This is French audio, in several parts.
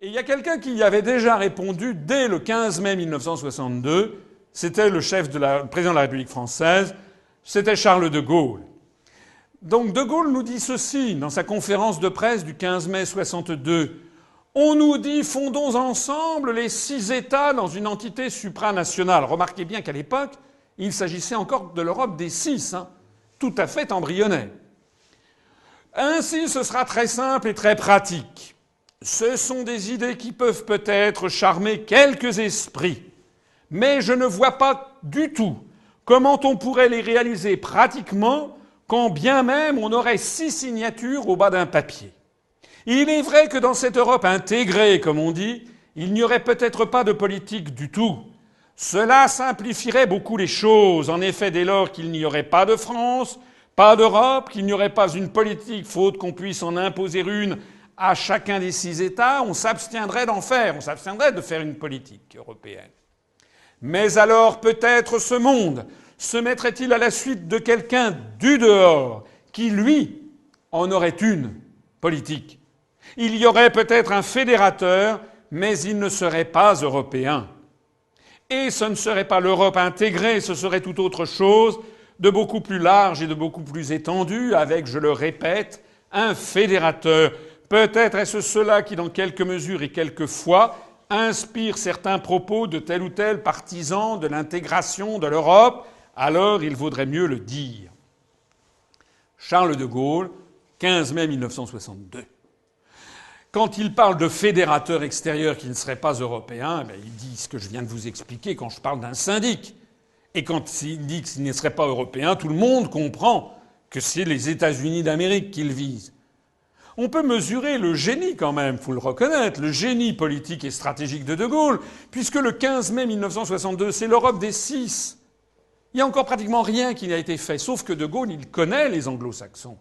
Et il y a quelqu'un qui y avait déjà répondu dès le 15 mai 1962, c'était le président de la République française, c'était Charles de Gaulle. Donc de Gaulle nous dit ceci dans sa conférence de presse du 15 mai 62. On nous dit fondons ensemble les 6 États dans une entité supranationale. Remarquez bien qu'à l'époque, il s'agissait encore de l'Europe des 6, tout à fait embryonnaire. Ainsi, ce sera très simple et très pratique. Ce sont des idées qui peuvent peut-être charmer quelques esprits, mais je ne vois pas du tout comment on pourrait les réaliser pratiquement quand bien même on aurait 6 signatures au bas d'un papier. Il est vrai que dans cette Europe intégrée, comme on dit, il n'y aurait peut-être pas de politique du tout. Cela simplifierait beaucoup les choses. En effet, dès lors qu'il n'y aurait pas de France, pas d'Europe, qu'il n'y aurait pas une politique, faute qu'on puisse en imposer une à chacun des 6 États, on s'abstiendrait d'en faire, on s'abstiendrait de faire une politique européenne. Mais alors peut-être ce monde se mettrait-il à la suite de quelqu'un du dehors qui, lui, en aurait une politique. Il y aurait peut-être un fédérateur, mais il ne serait pas européen. Et ce ne serait pas l'Europe intégrée, ce serait tout autre chose, de beaucoup plus large et de beaucoup plus étendu, avec, je le répète, un fédérateur. Peut-être est-ce cela qui, dans quelques mesures et quelquefois, inspire certains propos de tel ou tel partisan de l'intégration de l'Europe. Alors il vaudrait mieux le dire. Charles de Gaulle, 15 mai 1962. Quand il parle de fédérateur extérieur qui ne serait pas européen, il dit ce que je viens de vous expliquer quand je parle d'un syndic. Et quand il dit qu'il ne serait pas européen, tout le monde comprend que c'est les États-Unis d'Amérique qu'il vise. On peut mesurer le génie quand même, faut le reconnaître, le génie politique et stratégique de Gaulle, puisque le 15 mai 1962, c'est l'Europe des 6. Il n'y a encore pratiquement rien qui n'a été fait, sauf que De Gaulle, il connaît les anglo-saxons.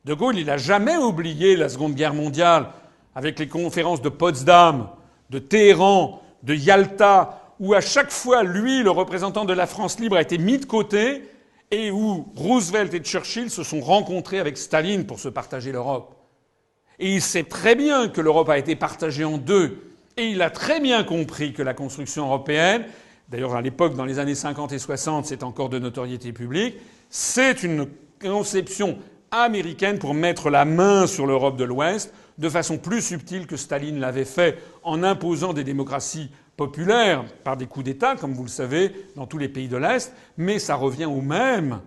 De Gaulle, il n'a jamais oublié la Seconde Guerre mondiale, avec les conférences de Potsdam, de Téhéran, de Yalta, où à chaque fois, lui, le représentant de la France libre, a été mis de côté, et où Roosevelt et Churchill se sont rencontrés avec Staline pour se partager l'Europe. Et il sait très bien que l'Europe a été partagée en deux. Et il a très bien compris que la construction européenne, d'ailleurs à l'époque, dans les années 50 et 60, c'est encore de notoriété publique, c'est une conception américaine pour mettre la main sur l'Europe de l'Ouest de façon plus subtile que Staline l'avait fait en imposant des démocraties populaires par des coups d'État, comme vous le savez, dans tous les pays de l'Est. Mais ça revient au même.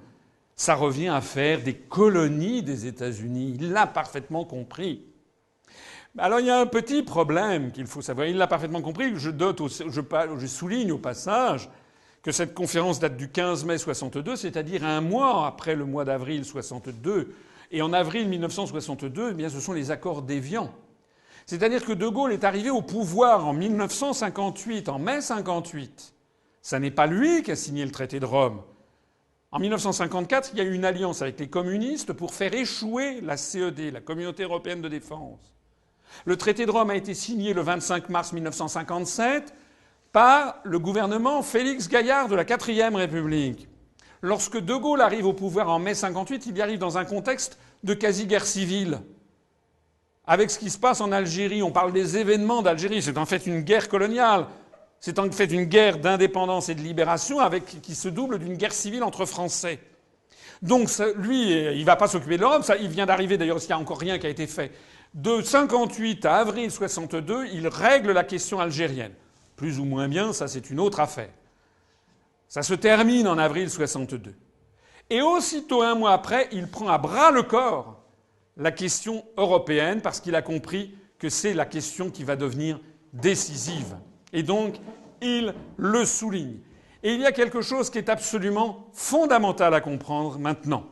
Ça revient à faire des colonies des États-Unis. Il l'a parfaitement compris. Alors il y a un petit problème qu'il faut savoir. Il l'a parfaitement compris. Je souligne au passage que cette conférence date du 15 mai 62, c'est-à-dire un mois après le mois d'avril 62. Et en avril 1962, eh bien, ce sont les accords d'Évian. C'est-à-dire que De Gaulle est arrivé au pouvoir en 1958, en mai 58. Ça n'est pas lui qui a signé le traité de Rome. En 1954, il y a eu une alliance avec les communistes pour faire échouer la CED, la Communauté européenne de défense. Le traité de Rome a été signé le 25 mars 1957 par le gouvernement Félix Gaillard de la 4e République. Lorsque De Gaulle arrive au pouvoir en mai 58, il y arrive dans un contexte de quasi-guerre civile. Avec ce qui se passe en Algérie, on parle des événements d'Algérie, c'est en fait une guerre coloniale. C'est en fait une guerre d'indépendance et de libération qui se double d'une guerre civile entre Français. Donc lui, il ne va pas s'occuper de l'Europe. Il vient d'arriver, d'ailleurs, il n'y a encore rien qui a été fait. De 58 à avril 62, il règle la question algérienne. Plus ou moins bien, ça c'est une autre affaire. Ça se termine en avril 62. Et aussitôt, un mois après, il prend à bras le corps la question européenne parce qu'il a compris que c'est la question qui va devenir décisive. Et donc, il le souligne. Et il y a quelque chose qui est absolument fondamental à comprendre maintenant.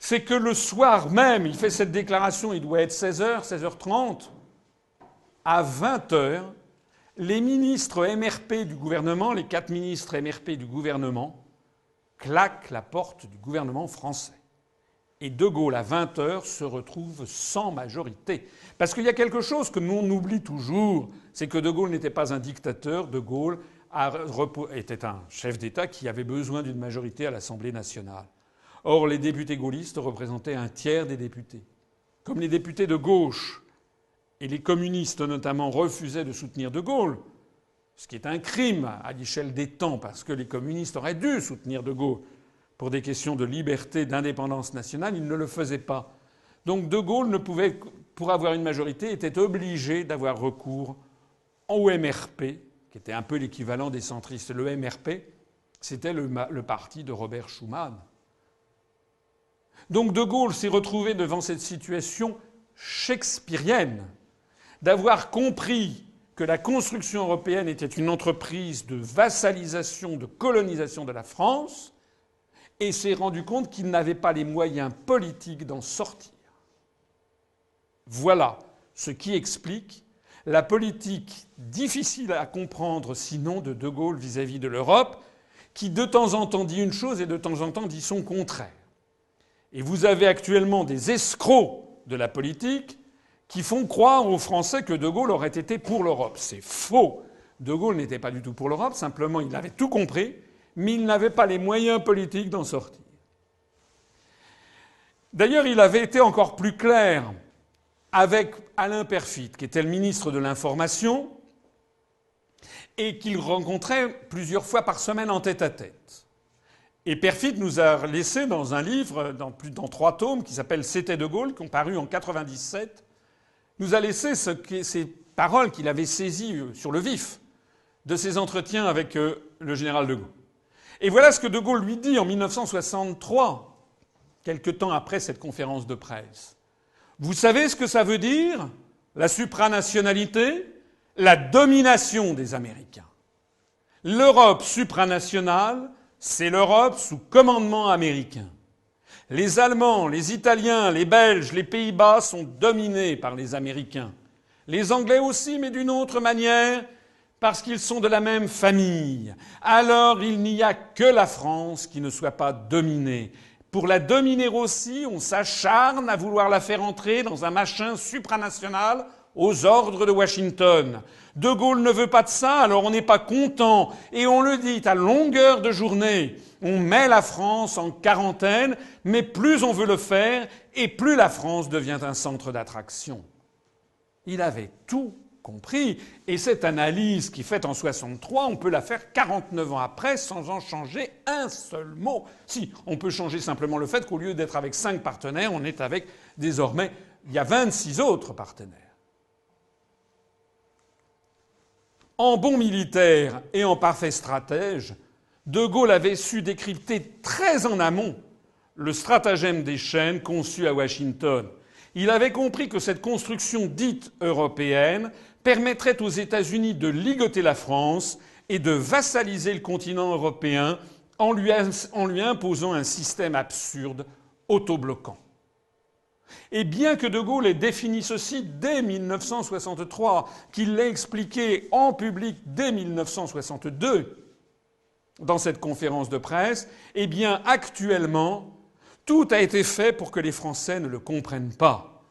C'est que le soir même, il fait cette déclaration, il doit être 16h, 16h30. À 20h, les ministres MRP du gouvernement, les 4 ministres MRP du gouvernement, claquent la porte du gouvernement français. Et De Gaulle, à 20h, se retrouve sans majorité. Parce qu'il y a quelque chose que nous on oublie toujours, c'est que De Gaulle n'était pas un dictateur. De Gaulle était un chef d'État qui avait besoin d'une majorité à l'Assemblée nationale. Or, les députés gaullistes représentaient un tiers des députés. Comme les députés de gauche et les communistes notamment refusaient de soutenir de Gaulle, ce qui est un crime à l'échelle des temps, parce que les communistes auraient dû soutenir de Gaulle pour des questions de liberté, d'indépendance nationale, ils ne le faisaient pas. Donc de Gaulle ne pouvait, pour avoir une majorité, était obligé d'avoir recours au MRP, qui était un peu l'équivalent des centristes. Le MRP, c'était le parti de Robert Schuman. Donc de Gaulle s'est retrouvé devant cette situation shakespearienne, d'avoir compris que la construction européenne était une entreprise de vassalisation, de colonisation de la France, et s'est rendu compte qu'il n'avait pas les moyens politiques d'en sortir. Voilà ce qui explique la politique difficile à comprendre, sinon, de Gaulle vis-à-vis de l'Europe, qui de temps en temps dit une chose et de temps en temps dit son contraire. Et vous avez actuellement des escrocs de la politique qui font croire aux Français que de Gaulle aurait été pour l'Europe. C'est faux. De Gaulle n'était pas du tout pour l'Europe, simplement il avait tout compris, mais il n'avait pas les moyens politiques d'en sortir. D'ailleurs, il avait été encore plus clair avec Alain Peyrefitte, qui était le ministre de l'Information, et qu'il rencontrait plusieurs fois par semaine en tête-à-tête. Et Peyrefitte nous a laissé dans un livre, dans 3 tomes, qui s'appelle C'était de Gaulle, qui ont paru en 1997, nous a laissé ces paroles qu'il avait saisies sur le vif de ses entretiens avec le général de Gaulle. Et voilà ce que de Gaulle lui dit en 1963, quelque temps après cette conférence de presse. Vous savez ce que ça veut dire, la supranationalité? La domination des Américains. L'Europe supranationale, c'est l'Europe sous commandement américain. Les Allemands, les Italiens, les Belges, les Pays-Bas sont dominés par les Américains. Les Anglais aussi, mais d'une autre manière, parce qu'ils sont de la même famille. Alors il n'y a que la France qui ne soit pas dominée. Pour la dominer aussi, on s'acharne à vouloir la faire entrer dans un machin supranational aux ordres de Washington. De Gaulle ne veut pas de ça, alors on n'est pas content. Et on le dit à longueur de journée. On met la France en quarantaine, mais plus on veut le faire, et plus la France devient un centre d'attraction. Il avait tout compris. Et cette analyse qui est faite en 63, on peut la faire 49 ans après sans en changer un seul mot. Si, on peut changer simplement le fait qu'au lieu d'être avec 5 partenaires, on est avec, désormais, il y a 26 autres partenaires. En bon militaire et en parfait stratège, de Gaulle avait su décrypter très en amont le stratagème des chaînes conçu à Washington. Il avait compris que cette construction dite européenne permettrait aux États-Unis de ligoter la France et de vassaliser le continent européen en lui imposant un système absurde, autobloquant. Et bien que de Gaulle ait défini ceci dès 1963, qu'il l'ait expliqué en public dès 1962, dans cette conférence de presse, eh bien, actuellement, tout a été fait pour que les Français ne le comprennent pas.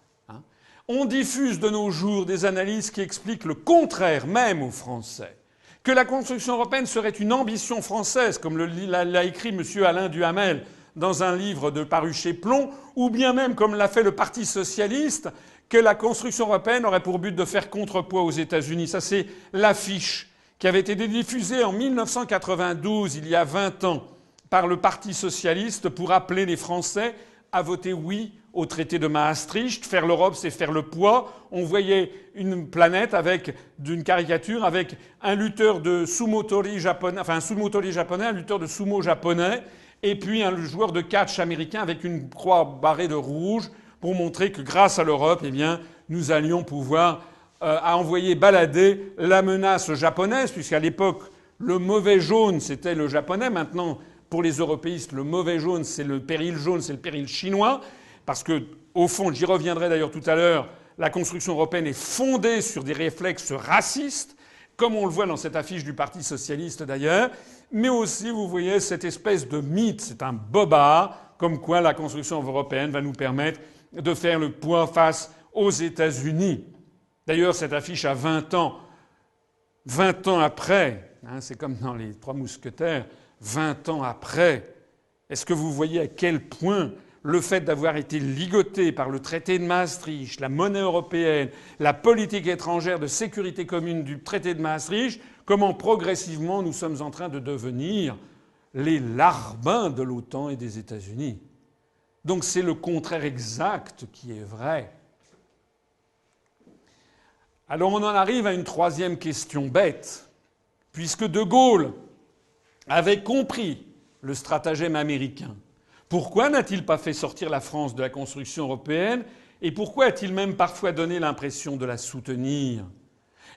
On diffuse de nos jours des analyses qui expliquent le contraire même aux Français. Que la construction européenne serait une ambition française, comme l'a écrit M. Alain Duhamel dans un livre paru chez Plomb, ou bien même, comme l'a fait le Parti socialiste, que la construction européenne aurait pour but de faire contrepoids aux États-Unis. Ça, c'est l'affiche qui avait été diffusée en 1992, il y a 20 ans, par le Parti socialiste pour appeler les Français à voter oui au traité de Maastricht. Faire l'Europe, c'est faire le poids. On voyait une planète avec d'une caricature avec un lutteur de sumo-tori japonais, enfin un sumo-tori japonais, un lutteur de sumo japonais, et puis un joueur de catch américain avec une croix barrée de rouge pour montrer que grâce à l'Europe, eh bien, nous allions pouvoir envoyer balader la menace japonaise, puisqu'à l'époque, le mauvais jaune, c'était le japonais. Maintenant, pour les européistes, le mauvais jaune, c'est le péril jaune, c'est le péril chinois. Parce que, au fond, j'y reviendrai d'ailleurs tout à l'heure, la construction européenne est fondée sur des réflexes racistes, comme on le voit dans cette affiche du Parti socialiste d'ailleurs. Mais aussi, vous voyez, cette espèce de mythe, c'est un bobard, comme quoi la construction européenne va nous permettre de faire le poids face aux États-Unis. D'ailleurs, cette affiche a 20 ans. 20 ans après, c'est comme dans les Trois Mousquetaires, 20 ans après, est-ce que vous voyez à quel point le fait d'avoir été ligoté par le traité de Maastricht, la monnaie européenne, la politique étrangère de sécurité commune du traité de Maastricht, comment progressivement nous sommes en train de devenir les larbins de l'OTAN et des États-Unis. Donc c'est le contraire exact qui est vrai. Alors on en arrive à une troisième question bête. Puisque De Gaulle avait compris le stratagème américain, pourquoi n'a-t-il pas fait sortir la France de la construction européenne et pourquoi a-t-il même parfois donné l'impression de la soutenir ?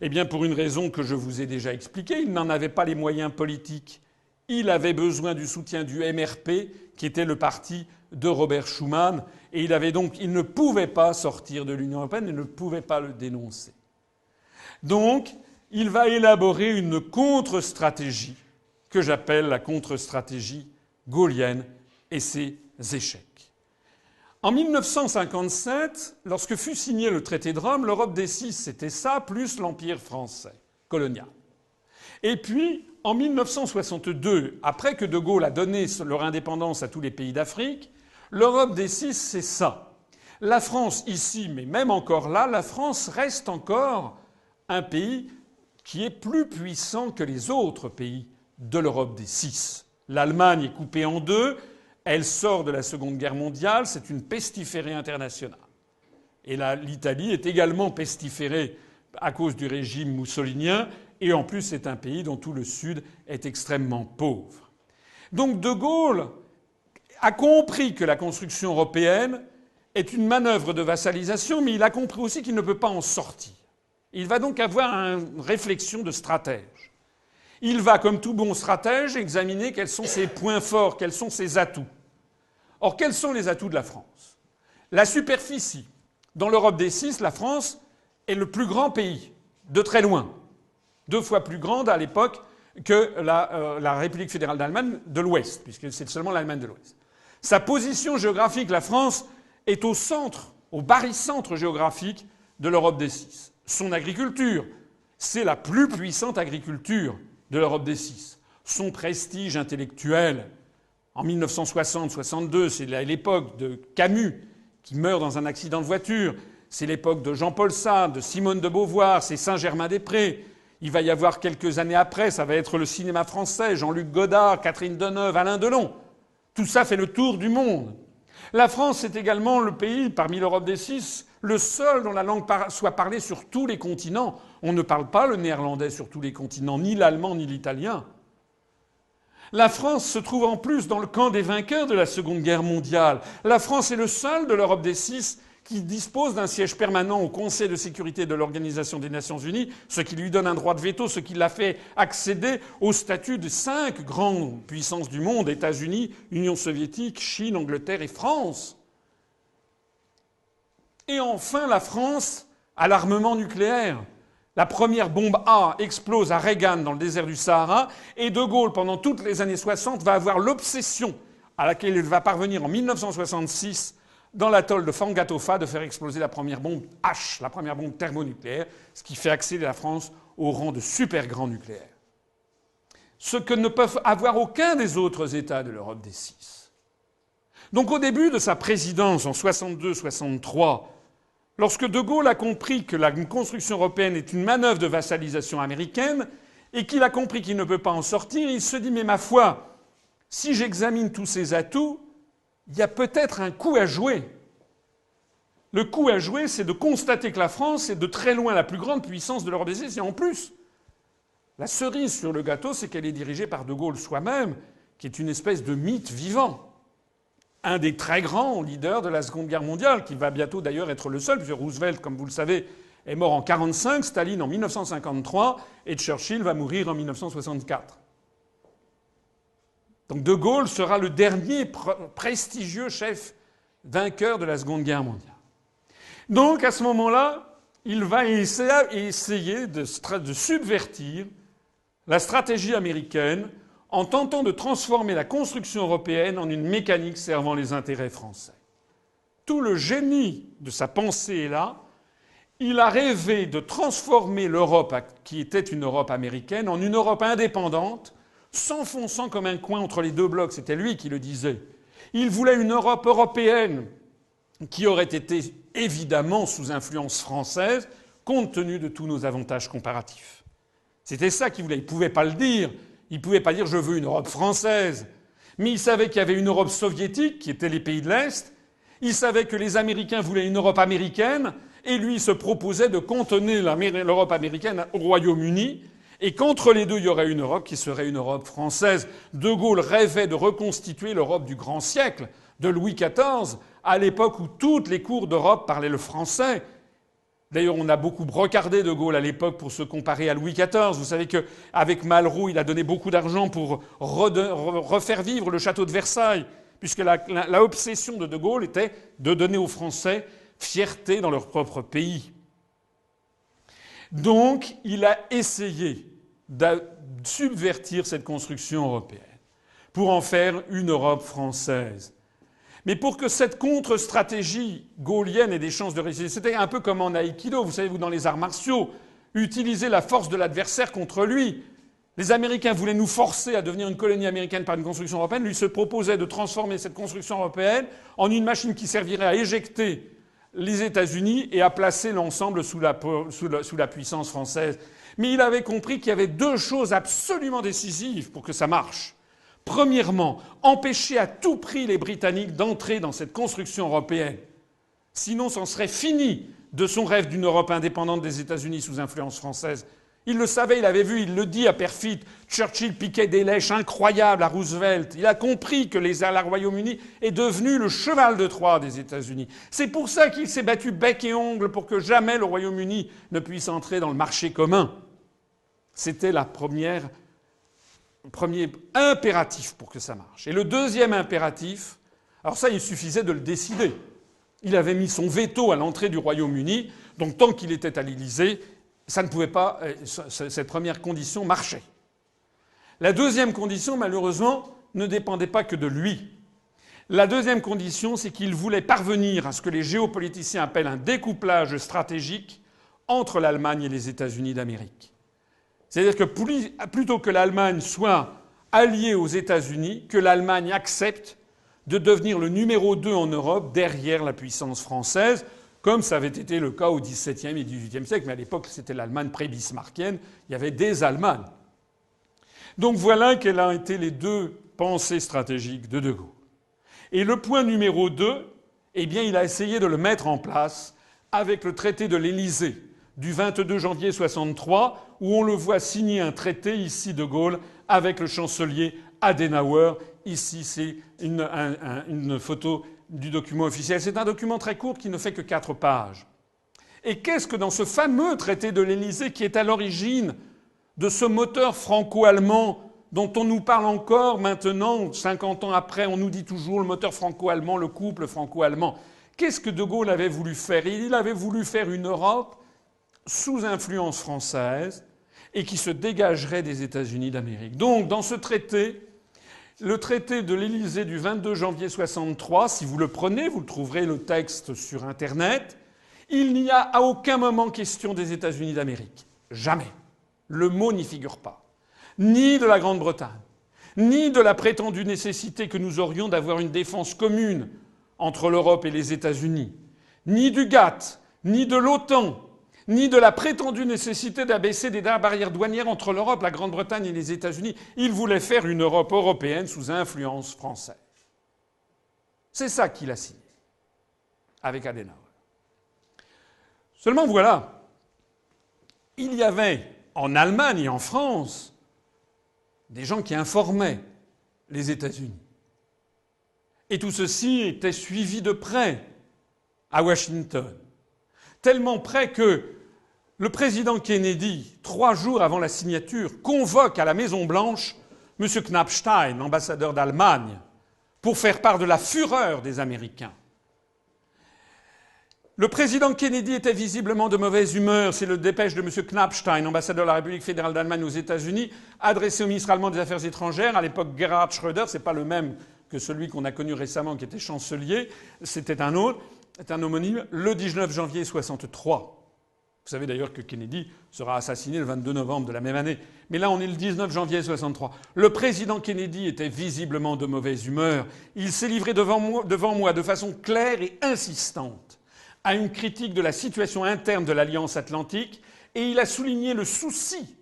Eh bien pour une raison que je vous ai déjà expliquée, il n'en avait pas les moyens politiques. Il avait besoin du soutien du MRP, qui était le parti de Robert Schuman, et il ne pouvait pas sortir de l'Union européenne, il ne pouvait pas le dénoncer. Donc, il va élaborer une contre-stratégie que j'appelle la contre-stratégie gaullienne et ses échecs. En 1957, lorsque fut signé le traité de Rome, l'Europe des six, c'était ça, plus l'Empire français colonial. Et puis, en 1962, après que De Gaulle a donné leur indépendance à tous les pays d'Afrique, l'Europe des six, c'est ça. La France, ici, mais même encore là, la France reste encore un pays qui est plus puissant que les autres pays de l'Europe des six. L'Allemagne est coupée en deux, elle sort de la Seconde Guerre mondiale, c'est une pestiférée internationale. Et l'Italie est également pestiférée à cause du régime moussolinien, et en plus c'est un pays dont tout le Sud est extrêmement pauvre. Donc De Gaulle a compris que la construction européenne est une manœuvre de vassalisation, mais il a compris aussi qu'il ne peut pas en sortir. Il va donc avoir une réflexion de stratège. Il va, comme tout bon stratège, examiner quels sont ses points forts, quels sont ses atouts. Or, quels sont les atouts de la France ? La superficie. Dans l'Europe des six, la France est le plus grand pays, de très loin. 2 fois plus grande à l'époque que la République fédérale d'Allemagne de l'Ouest, puisque c'est seulement l'Allemagne de l'Ouest. Sa position géographique, la France, est au centre, au barycentre géographique de l'Europe des six. Son agriculture, c'est la plus puissante agriculture de l'Europe des six. Son prestige intellectuel, en 1960-62, c'est l'époque de Camus, qui meurt dans un accident de voiture. C'est l'époque de Jean-Paul Sartre, de Simone de Beauvoir, c'est Saint-Germain-des-Prés. Il va y avoir quelques années après, ça va être le cinéma français, Jean-Luc Godard, Catherine Deneuve, Alain Delon. Tout ça fait le tour du monde. La France est également le pays, parmi l'Europe des six, le seul dont la langue soit parlée sur tous les continents. On ne parle pas le néerlandais sur tous les continents, ni l'allemand, ni l'italien. La France se trouve en plus dans le camp des vainqueurs de la Seconde Guerre mondiale. La France est le seul de l'Europe des six qui dispose d'un siège permanent au Conseil de sécurité de l'Organisation des Nations Unies, ce qui lui donne un droit de veto, ce qui l'a fait accéder au statut de 5 grandes puissances du monde, États-Unis, Union soviétique, Chine, Angleterre et France. Et enfin, la France a l'armement nucléaire. La première bombe A explose à Reagan dans le désert du Sahara, et De Gaulle, pendant toutes les années 60, va avoir l'obsession à laquelle il va parvenir en 1966 dans l'atoll de Fangatofa de faire exploser la première bombe H, la première bombe thermonucléaire, ce qui fait accéder la France au rang de super grand nucléaire. Ce que ne peuvent avoir aucun des autres États de l'Europe des six. Donc au début de sa présidence en 62-63, lorsque De Gaulle a compris que la construction européenne est une manœuvre de vassalisation américaine et qu'il a compris qu'il ne peut pas en sortir, il se dit « Mais ma foi, si j'examine tous ces atouts, il y a peut-être un coup à jouer. » Le coup à jouer, c'est de constater que la France est de très loin la plus grande puissance de l'Europe des six. Et en plus, la cerise sur le gâteau, c'est qu'elle est dirigée par De Gaulle soi-même, qui est une espèce de mythe vivant. Un des très grands leaders de la Seconde Guerre mondiale, qui va bientôt d'ailleurs être le seul, puisque Roosevelt, comme vous le savez, est mort en 1945, Staline en 1953, et Churchill va mourir en 1964. Donc De Gaulle sera le dernier prestigieux chef vainqueur de la Seconde Guerre mondiale. Donc à ce moment-là, il va essayer de subvertir la stratégie américaine en tentant de transformer la construction européenne en une mécanique servant les intérêts français. Tout le génie de sa pensée est là. Il a rêvé de transformer l'Europe, qui était une Europe américaine, en une Europe indépendante, s'enfonçant comme un coin entre les deux blocs. C'était lui qui le disait. Il voulait une Europe européenne qui aurait été évidemment sous influence française, compte tenu de tous nos avantages comparatifs. C'était ça qu'il voulait. Il ne pouvait pas le dire. Il ne pouvait pas dire « je veux une Europe française ». Mais il savait qu'il y avait une Europe soviétique, qui était les pays de l'Est. Il savait que les Américains voulaient une Europe américaine. Et lui se proposait de cantonner l'Europe américaine au Royaume-Uni. Et qu'entre les deux, il y aurait une Europe qui serait une Europe française. De Gaulle rêvait de reconstituer l'Europe du grand siècle, de Louis XIV, à l'époque où toutes les cours d'Europe parlaient le français. D'ailleurs, on a beaucoup brocardé de Gaulle à l'époque pour se comparer à Louis XIV. Vous savez qu'avec Malraux, il a donné beaucoup d'argent pour refaire vivre le château de Versailles, puisque la obsession de Gaulle était de donner aux Français fierté dans leur propre pays. Donc, il a essayé de subvertir cette construction européenne pour en faire une Europe française. Mais pour que cette contre-stratégie gaulienne ait des chances de réussir, c'était un peu comme en aïkido, vous savez, vous, dans les arts martiaux, utiliser la force de l'adversaire contre lui. Les Américains voulaient nous forcer à devenir une colonie américaine par une construction européenne. Lui se proposait de transformer cette construction européenne en une machine qui servirait à éjecter les États-Unis et à placer l'ensemble sous la puissance française. Mais il avait compris qu'il y avait deux choses absolument décisives pour que ça marche. Premièrement, empêcher à tout prix les Britanniques d'entrer dans cette construction européenne. Sinon, c'en serait fini de son rêve d'une Europe indépendante des États-Unis sous influence française. Il le savait, il avait vu, il le dit à perfide. Churchill piquait des lèches incroyables à Roosevelt. Il a compris que le Royaume-Uni est devenu le cheval de Troie des États-Unis. C'est pour ça qu'il s'est battu bec et ongle pour que jamais le Royaume-Uni ne puisse entrer dans le marché commun. C'était le premier impératif pour que ça marche. Et le deuxième impératif, alors ça, il suffisait de le décider. Il avait mis son veto à l'entrée du Royaume-Uni, donc tant qu'il était à l'Élysée, ça ne pouvait pas, cette première condition marchait. La deuxième condition, malheureusement, ne dépendait pas que de lui. La deuxième condition, c'est qu'il voulait parvenir à ce que les géopoliticiens appellent un découplage stratégique entre l'Allemagne et les États-Unis d'Amérique. C'est-à-dire que plutôt que l'Allemagne soit alliée aux États-Unis, que l'Allemagne accepte de devenir le numéro 2 en Europe derrière la puissance française, comme ça avait été le cas au XVIIe et XVIIIe siècle, mais à l'époque c'était l'Allemagne pré-bismarckienne, il y avait des Allemagnes. Donc voilà quelles ont été les deux pensées stratégiques de De Gaulle. Et le point numéro 2, eh bien il a essayé de le mettre en place avec le traité de l'Élysée du 22 janvier 1963, où on le voit signer un traité, ici De Gaulle, avec le chancelier Adenauer. Ici, c'est une photo du document officiel. C'est un document très court qui ne fait que 4 pages. Et qu'est-ce que dans ce fameux traité de l'Élysée qui est à l'origine de ce moteur franco-allemand dont on nous parle encore maintenant, 50 ans après, on nous dit toujours le moteur franco-allemand, le couple franco-allemand. Qu'est-ce que De Gaulle avait voulu faire? Il avait voulu faire une Europe sous influence française et qui se dégagerait des États-Unis d'Amérique. Donc, dans ce traité, le traité de l'Élysée du 22 janvier 1963, si vous le prenez, vous le trouverez le texte sur Internet, il n'y a à aucun moment question des États-Unis d'Amérique. Jamais. Le mot n'y figure pas. Ni de la Grande-Bretagne, ni de la prétendue nécessité que nous aurions d'avoir une défense commune entre l'Europe et les États-Unis, ni du GATT, ni de l'OTAN, ni de la prétendue nécessité d'abaisser des barrières douanières entre l'Europe, la Grande-Bretagne et les États-Unis. Il voulait faire une Europe européenne sous influence française. C'est ça qu'il a signé, avec Adenauer. Seulement voilà, il y avait en Allemagne et en France des gens qui informaient les États-Unis. Et tout ceci était suivi de près à Washington. Tellement près que le président Kennedy, 3 jours avant la signature, convoque à la Maison-Blanche M. Knappstein, ambassadeur d'Allemagne, pour faire part de la fureur des Américains. Le président Kennedy était visiblement de mauvaise humeur. C'est le dépêche de M. Knappstein, ambassadeur de la République fédérale d'Allemagne aux États-Unis, adressé au ministre allemand des Affaires étrangères, à l'époque Gerhard Schröder, c'est pas le même que celui qu'on a connu récemment qui était chancelier, c'était un autre, c'est un homonyme, le 19 janvier 1963. Vous savez d'ailleurs que Kennedy sera assassiné le 22 novembre de la même année. Mais là, on est le 19 janvier 63. Le président Kennedy était visiblement de mauvaise humeur. Il s'est livré devant moi de façon claire et insistante à une critique de la situation interne de l'Alliance atlantique, et il a souligné le souci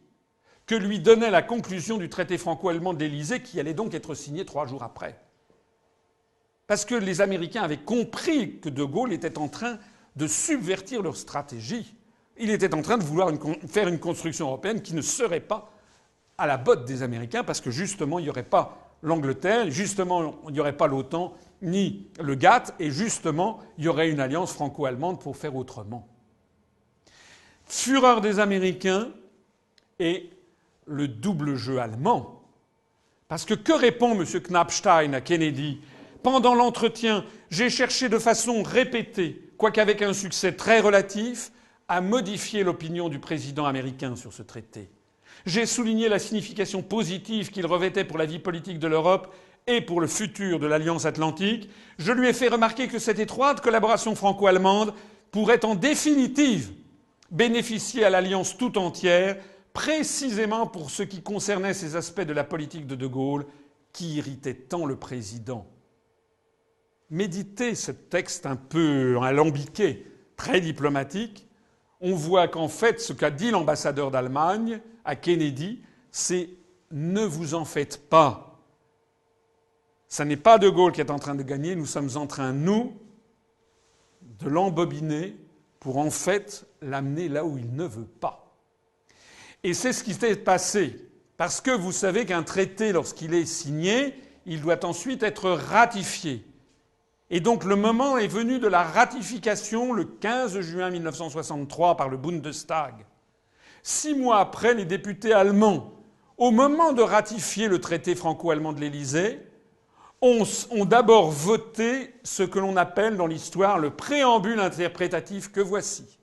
que lui donnait la conclusion du traité franco-allemand de l'Élysée, qui allait donc être signé 3 jours après. Parce que les Américains avaient compris que De Gaulle était en train de subvertir leur stratégie. Il était en train de vouloir faire une construction européenne qui ne serait pas à la botte des Américains, parce que justement, il n'y aurait pas l'Angleterre, justement, il n'y aurait pas l'OTAN, ni le GATT, et justement, il y aurait une alliance franco-allemande pour faire autrement. Fureur des Américains et le double jeu allemand. Parce que répond M. Knappstein à Kennedy ? Pendant l'entretien, j'ai cherché de façon répétée, quoique avec un succès très relatif, à modifier l'opinion du président américain sur ce traité. J'ai souligné la signification positive qu'il revêtait pour la vie politique de l'Europe et pour le futur de l'Alliance atlantique. Je lui ai fait remarquer que cette étroite collaboration franco-allemande pourrait en définitive bénéficier à l'Alliance tout entière, précisément pour ce qui concernait ces aspects de la politique de De Gaulle qui irritaient tant le président. Méditez ce texte un peu alambiqué, très diplomatique. On voit qu'en fait, ce qu'a dit l'ambassadeur d'Allemagne à Kennedy, c'est « ne vous en faites pas ». Ça n'est pas De Gaulle qui est en train de gagner, nous sommes en train, nous, de l'embobiner pour en fait l'amener là où il ne veut pas. Et c'est ce qui s'est passé. Parce que vous savez qu'un traité, lorsqu'il est signé, il doit ensuite être ratifié. Et donc le moment est venu de la ratification le 15 juin 1963 par le Bundestag. 6 mois après, les députés allemands, au moment de ratifier le traité franco-allemand de l'Élysée, ont d'abord voté ce que l'on appelle dans l'histoire le préambule interprétatif que voici.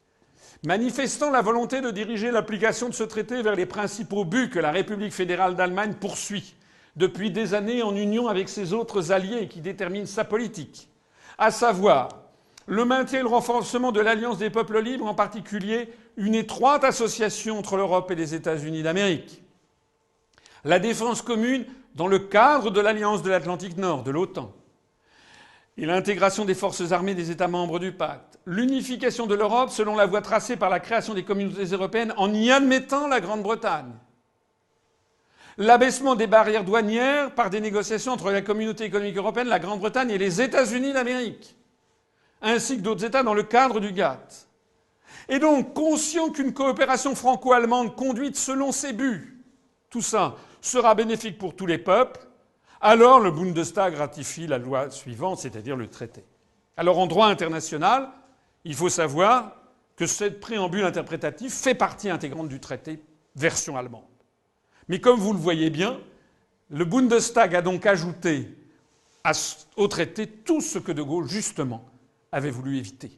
Manifestant la volonté de diriger l'application de ce traité vers les principaux buts que la République fédérale d'Allemagne poursuit depuis des années en union avec ses autres alliés qui déterminent sa politique, à savoir le maintien et le renforcement de l'Alliance des peuples libres, en particulier une étroite association entre l'Europe et les États-Unis d'Amérique, la défense commune dans le cadre de l'Alliance de l'Atlantique Nord, de l'OTAN, et l'intégration des forces armées des États membres du pacte, l'unification de l'Europe selon la voie tracée par la création des communautés européennes en y admettant la Grande-Bretagne, l'abaissement des barrières douanières par des négociations entre la communauté économique européenne, la Grande-Bretagne et les États-Unis d'Amérique, ainsi que d'autres États dans le cadre du GATT. Et donc, conscient qu'une coopération franco-allemande conduite selon ces buts, tout ça sera bénéfique pour tous les peuples, alors le Bundestag ratifie la loi suivante, c'est-à-dire le traité. Alors en droit international, il faut savoir que cette préambule interprétative fait partie intégrante du traité, version allemande. Mais comme vous le voyez bien, le Bundestag a donc ajouté au traité tout ce que De Gaulle, justement, avait voulu éviter.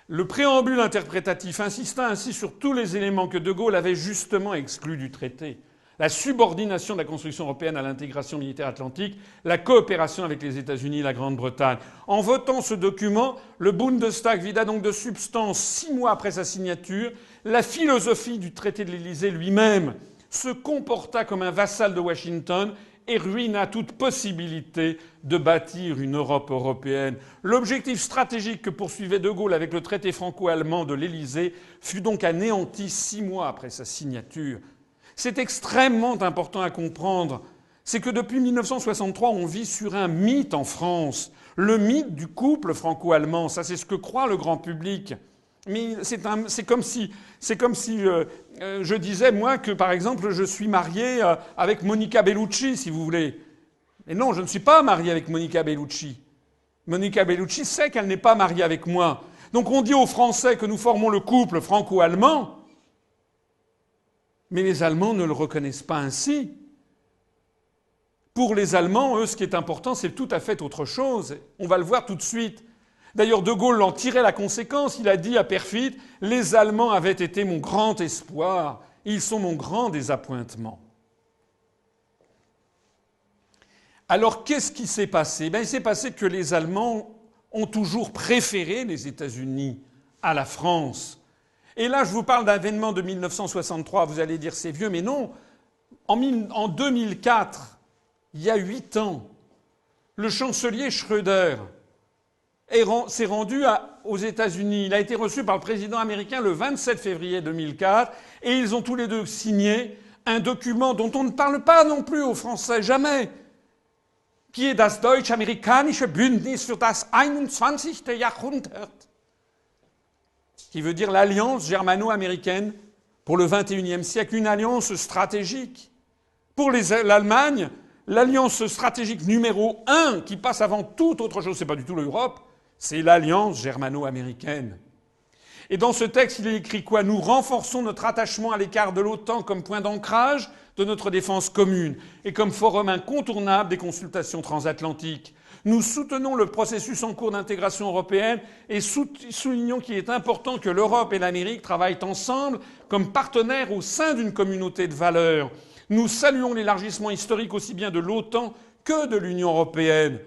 Le préambule interprétatif insista ainsi sur tous les éléments que De Gaulle avait justement exclus du traité. La subordination de la construction européenne à l'intégration militaire atlantique, la coopération avec les États-Unis et la Grande-Bretagne. En votant ce document, le Bundestag vida donc de substance, 6 mois après sa signature, la philosophie du traité de l'Élysée lui-même, se comporta comme un vassal de Washington et ruina toute possibilité de bâtir une Europe européenne. L'objectif stratégique que poursuivait De Gaulle avec le traité franco-allemand de l'Élysée fut donc anéanti 6 mois après sa signature. C'est extrêmement important à comprendre. C'est que depuis 1963, on vit sur un mythe en France. Le mythe du couple franco-allemand. Ça, c'est ce que croit le grand public. Mais c'est comme si je disais, moi, que, par exemple, je suis marié avec Monica Bellucci, si vous voulez. Mais non, je ne suis pas marié avec Monica Bellucci. Monica Bellucci sait qu'elle n'est pas mariée avec moi. Donc on dit aux Français que nous formons le couple franco-allemand, mais les Allemands ne le reconnaissent pas ainsi. Pour les Allemands, eux, ce qui est important, c'est tout à fait autre chose. On va le voir tout de suite. D'ailleurs, De Gaulle en tirait la conséquence. Il a dit à Perfit « Les Allemands avaient été mon grand espoir. Ils sont mon grand désappointement. » Alors, qu'est-ce qui s'est passé ? Il s'est passé que les Allemands ont toujours préféré les États-Unis à la France. Et là, je vous parle d'un événement de 1963. Vous allez dire c'est vieux, mais non. En 2004, il y a 8 ans, le chancelier Schröder s'est rendu aux États-Unis. Il a été reçu par le président américain le 27 février 2004 et ils ont tous les deux signé un document dont on ne parle pas non plus aux Français, jamais, qui est das Deutsch-Amerikanische Bündnis für das 21. Jahrhundert, qui veut dire l'alliance germano-américaine pour le XXIe siècle, une alliance stratégique. Pour l'Allemagne, l'alliance stratégique numéro 1, qui passe avant toute autre chose, c'est pas du tout l'Europe, c'est l'alliance germano-américaine. Et dans ce texte, il est écrit quoi? Nous renforçons notre attachement à l'écart de l'OTAN comme point d'ancrage de notre défense commune et comme forum incontournable des consultations transatlantiques. Nous soutenons le processus en cours d'intégration européenne et soulignons qu'il est important que l'Europe et l'Amérique travaillent ensemble comme partenaires au sein d'une communauté de valeurs. Nous saluons l'élargissement historique aussi bien de l'OTAN que de l'Union européenne.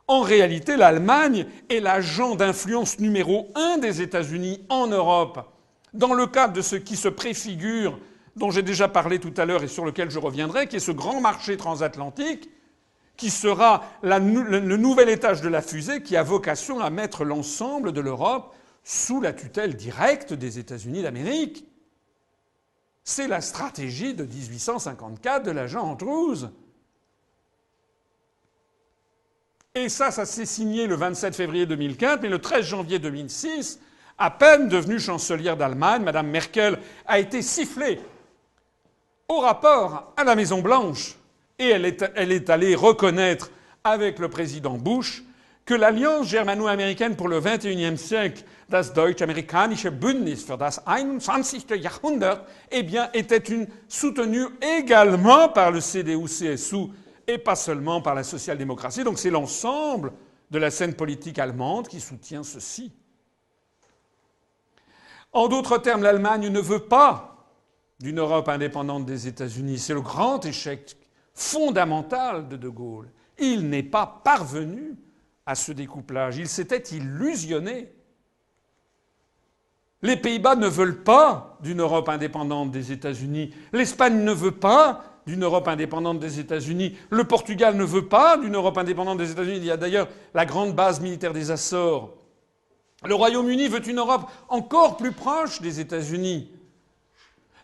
En réalité, l'Allemagne est l'agent d'influence numéro 1 des États-Unis en Europe. Dans le cadre de ce qui se préfigure, dont j'ai déjà parlé tout à l'heure et sur lequel je reviendrai, qui est ce grand marché transatlantique, qui sera le nouvel étage de la fusée qui a vocation à mettre l'ensemble de l'Europe sous la tutelle directe des États-Unis d'Amérique. C'est la stratégie de 1854 de l'agent Andrews. Et ça s'est signé le 27 février 2004, mais le 13 janvier 2006, à peine devenue chancelière d'Allemagne, Mme Merkel a été sifflée au rapport à la Maison-Blanche. Et elle est allée reconnaître avec le président Bush que l'alliance germano-américaine pour le XXIe siècle, das Deutsch-Amerikanische Bündnis für das 21. Jahrhundert, eh bien, était soutenue également par le CDU-CSU et pas seulement par la social-démocratie. Donc c'est l'ensemble de la scène politique allemande qui soutient ceci. En d'autres termes, l'Allemagne ne veut pas d'une Europe indépendante des États-Unis. C'est le grand échec fondamental de De Gaulle. Il n'est pas parvenu à ce découplage. Il s'était illusionné. Les Pays-Bas ne veulent pas d'une Europe indépendante des États-Unis. L'Espagne ne veut pas d'une Europe indépendante des États-Unis. Le Portugal ne veut pas d'une Europe indépendante des États-Unis. Il y a d'ailleurs la grande base militaire des Açores. Le Royaume-Uni veut une Europe encore plus proche des États-Unis.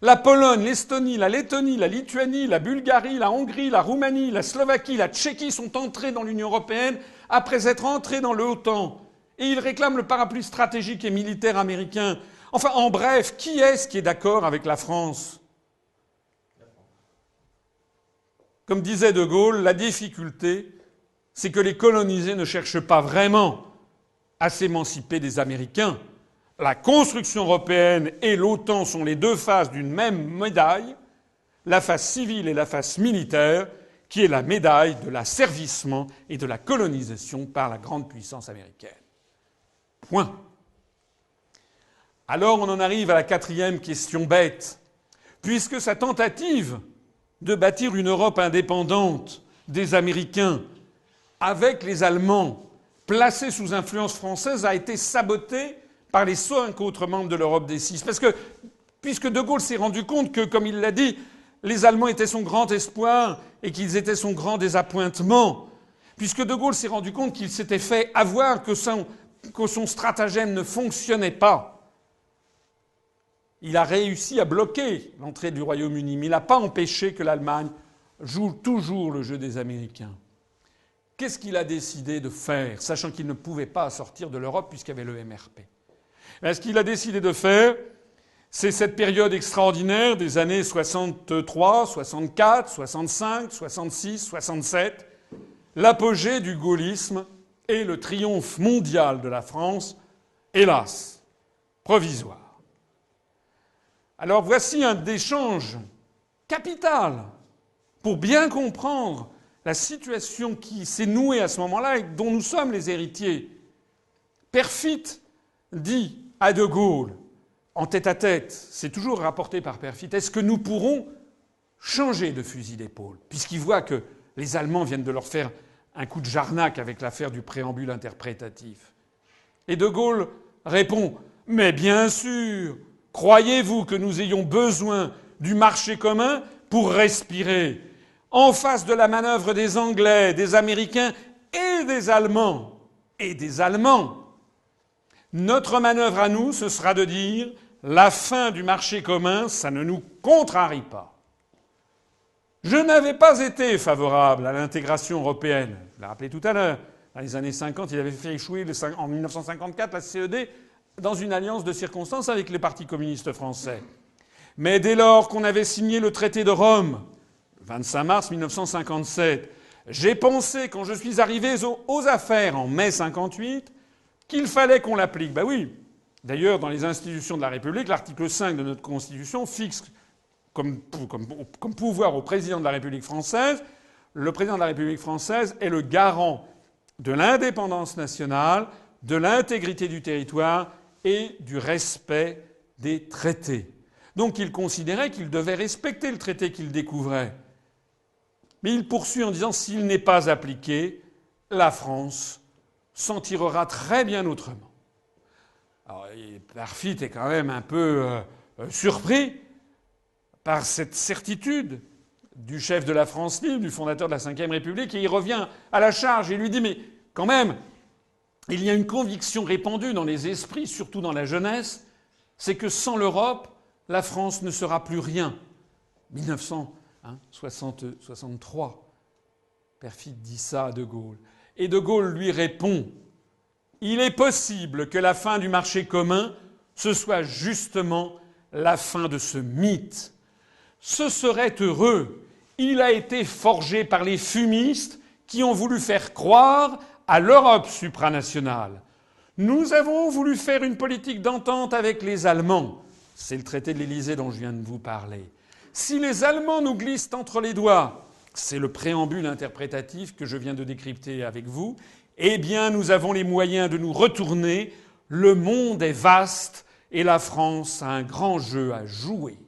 La Pologne, l'Estonie, la Lettonie, la Lituanie, la Bulgarie, la Hongrie, la Roumanie, la Slovaquie, la Tchéquie sont entrés dans l'Union européenne après être entrés dans l'OTAN. Et ils réclament le parapluie stratégique et militaire américain. Enfin, en bref, qui est-ce qui est d'accord avec la France ? Comme disait De Gaulle, la difficulté, c'est que les colonisés ne cherchent pas vraiment à s'émanciper des Américains. La construction européenne et l'OTAN sont les deux faces d'une même médaille, la face civile et la face militaire, qui est la médaille de l'asservissement et de la colonisation par la grande puissance américaine. Point. Alors on en arrive à la quatrième question bête. Puisque sa tentative de bâtir une Europe indépendante des Américains avec les Allemands placés sous influence française a été sabotée par les 5 autres membres de l'Europe des Six. Parce que, puisque De Gaulle s'est rendu compte que, comme il l'a dit, les Allemands étaient son grand espoir et qu'ils étaient son grand désappointement, puisque De Gaulle s'est rendu compte qu'il s'était fait avoir, que son stratagème ne fonctionnait pas, il a réussi à bloquer l'entrée du Royaume-Uni, mais il n'a pas empêché que l'Allemagne joue toujours le jeu des Américains. Qu'est-ce qu'il a décidé de faire, sachant qu'il ne pouvait pas sortir de l'Europe puisqu'il y avait le MRP ? Ce qu'il a décidé de faire, c'est cette période extraordinaire des années 63, 64, 65, 66, 67, l'apogée du gaullisme et le triomphe mondial de la France, hélas, provisoire. Alors voici un échange capital pour bien comprendre la situation qui s'est nouée à ce moment-là et dont nous sommes les héritiers. Perfit dit à De Gaulle, en tête-à-tête, c'est toujours rapporté par Perfit, est-ce que nous pourrons changer de fusil d'épaule, puisqu'ils voient que les Allemands viennent de leur faire un coup de Jarnac avec l'affaire du préambule interprétatif. Et De Gaulle répond, mais bien sûr, Croyez-vous que nous ayons besoin du marché commun pour respirer? En face de la manœuvre des Anglais, des Américains et des Allemands, notre manœuvre à nous, ce sera de dire la fin du marché commun, ça ne nous contrarie pas. Je n'avais pas été favorable à l'intégration européenne. Je l'ai rappelé tout à l'heure. Dans les années 50, il avait fait échouer en 1954 la CED dans une alliance de circonstances avec les partis communistes français. Mais dès lors qu'on avait signé le traité de Rome, le 25 mars 1957, j'ai pensé, quand je suis arrivé aux affaires en mai 58, qu'il fallait qu'on l'applique. Ben oui. D'ailleurs, dans les institutions de la République, l'article 5 de notre Constitution fixe comme pouvoir au président de la République française, le président de la République française est le garant de l'indépendance nationale, de l'intégrité du territoire et du respect des traités. Donc il considérait qu'il devait respecter le traité qu'il découvrait. Mais il poursuit en disant s'il n'est pas appliqué, la France s'en tirera très bien autrement. Alors Parfit est quand même un peu surpris par cette certitude du chef de la France libre, du fondateur de la Ve République, et il revient à la charge et lui dit mais quand même, il y a une conviction répandue dans les esprits, surtout dans la jeunesse, c'est que sans l'Europe, la France ne sera plus rien. 1963, Perfit dit ça à De Gaulle. Et De Gaulle lui répond « Il est possible que la fin du marché commun, ce soit justement la fin de ce mythe. Ce serait heureux. Il a été forgé par les fumistes qui ont voulu faire croire à l'Europe supranationale. Nous avons voulu faire une politique d'entente avec les Allemands. C'est le traité de l'Élysée dont je viens de vous parler. Si les Allemands nous glissent entre les doigts, c'est le préambule interprétatif que je viens de décrypter avec vous, eh bien nous avons les moyens de nous retourner. Le monde est vaste et la France a un grand jeu à jouer.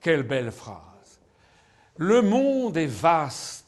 Quelle belle phrase. Le monde est vaste.